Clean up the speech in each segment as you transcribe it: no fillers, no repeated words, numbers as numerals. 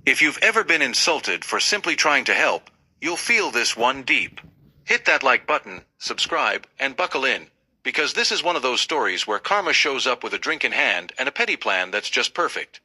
If you've ever been insulted for simply trying to help, you'll feel this one deep. Hit that like button, subscribe, and buckle in, because this is one of those stories where karma shows up with a drink in hand and a petty plan that's just perfect.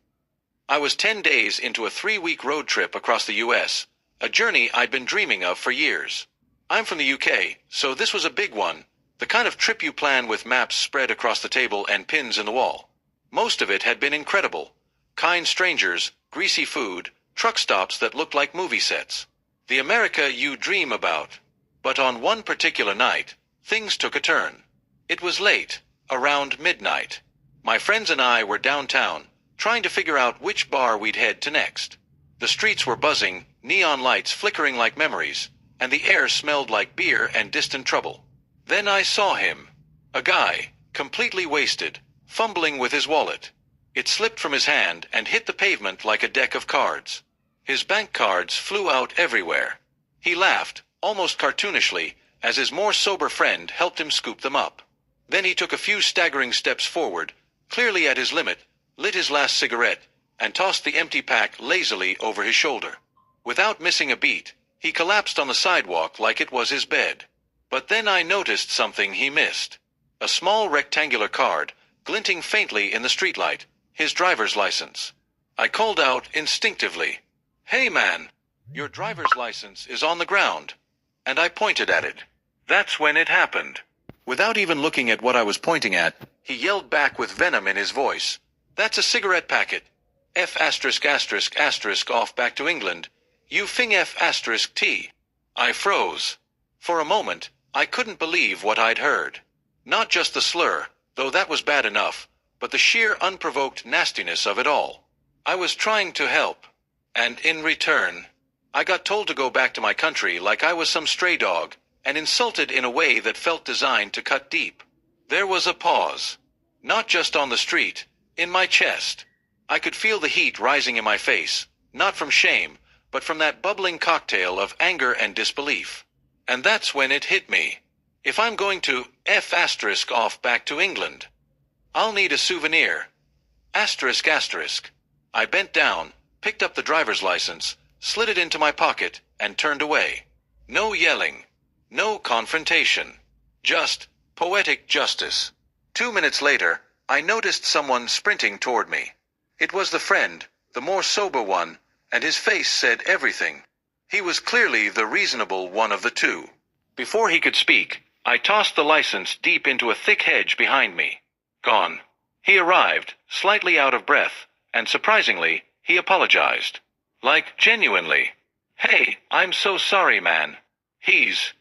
I was 10 days into a 3-week road trip across the US, a journey I'd been dreaming of for years. I'm from the UK, so this was a big one, the kind of trip you plan with maps spread across the table and pins in the wall. Most of it had been incredible. Kind strangers, greasy food, truck stops that looked like movie sets. The America you dream about. But on one particular night, things took a turn. It was late, around midnight. My friends and I were downtown, trying to figure out which bar we'd head to next. The streets were buzzing, neon lights flickering like memories, and the air smelled like beer and distant trouble. Then I saw him. A guy, completely wasted, fumbling with his wallet. It slipped from his hand and hit the pavement like a deck of cards. His bank cards flew out everywhere. He laughed, almost cartoonishly, as his more sober friend helped him scoop them up. Then he took a few staggering steps forward, clearly at his limit, lit his last cigarette, and tossed the empty pack lazily over his shoulder. Without missing a beat, he collapsed on the sidewalk like it was his bed. But then I noticed something he missed. A small rectangular card, glinting faintly in the streetlight, his driver's license. I called out instinctively, "Hey man, your driver's license is on the ground." And I pointed at it. That's when it happened. Without even looking at what I was pointing at, he yelled back with venom in his voice, "That's a cigarette packet. F*** off back to England. You fing F***T. I froze. For a moment, I couldn't believe what I'd heard. Not just the slur, though that was bad enough, but the sheer unprovoked nastiness of it all. I was trying to help. And in return, I got told to go back to my country like I was some stray dog, and insulted in a way that felt designed to cut deep. There was a pause. Not just on the street, in my chest. I could feel the heat rising in my face, not from shame, but from that bubbling cocktail of anger and disbelief. And that's when it hit me. If I'm going to F*** off back to England, I'll need a souvenir. ***. I bent down, picked up the driver's license, slid it into my pocket, and turned away. No yelling. No confrontation. Just poetic justice. 2 minutes later, I noticed someone sprinting toward me. It was the friend, the more sober one, and his face said everything. He was clearly the reasonable one of the two. Before he could speak, I tossed the license deep into a thick hedge behind me. Gone. He arrived, slightly out of breath, and surprisingly, he apologized. Like, genuinely. "Hey, I'm so sorry, man. He's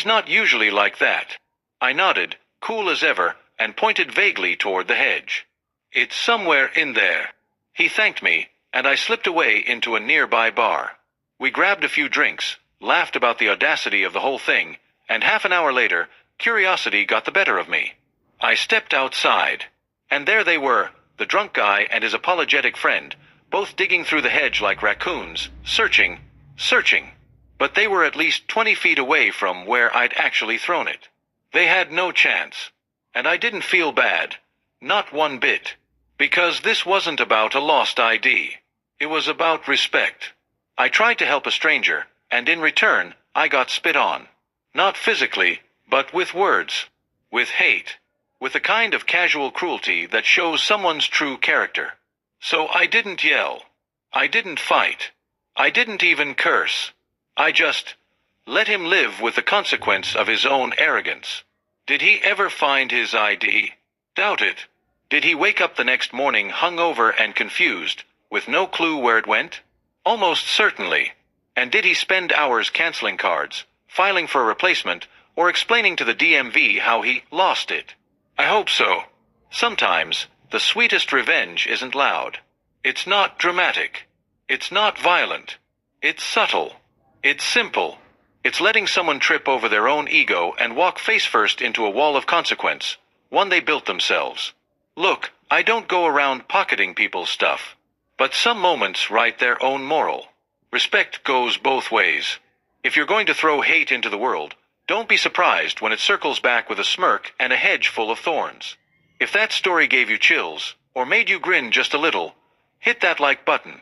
not usually like that." I nodded, cool as ever, and pointed vaguely toward the hedge. "It's somewhere in there." He thanked me, and I slipped away into a nearby bar. We grabbed a few drinks, laughed about the audacity of the whole thing, and half an hour later, curiosity got the better of me. I stepped outside. And there they were, the drunk guy and his apologetic friend, both digging through the hedge like raccoons, searching. But they were at least 20 feet away from where I'd actually thrown it. They had no chance. And I didn't feel bad. Not one bit. Because this wasn't about a lost ID. It was about respect. I tried to help a stranger, and in return, I got spit on. Not physically, but with words. With hate. With the kind of casual cruelty that shows someone's true character. So I didn't yell. I didn't fight. I didn't even curse. I just let him live with the consequence of his own arrogance. Did he ever find his ID? Doubt it. Did he wake up the next morning hungover and confused, with no clue where it went? Almost certainly. And did he spend hours canceling cards, filing for a replacement, or explaining to the DMV how he lost it? I hope so. Sometimes, the sweetest revenge isn't loud. It's not dramatic. It's not violent. It's subtle. It's simple. It's letting someone trip over their own ego and walk face first into a wall of consequence, one they built themselves. Look, I don't go around pocketing people's stuff. But some moments write their own moral. Respect goes both ways. If you're going to throw hate into the world, don't be surprised when it circles back with a smirk and a hedge full of thorns. If that story gave you chills, or made you grin just a little, hit that like button.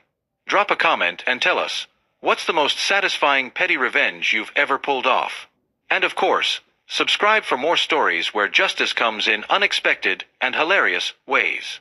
Drop a comment and tell us, what's the most satisfying petty revenge you've ever pulled off? And of course, subscribe for more stories where justice comes in unexpected and hilarious ways.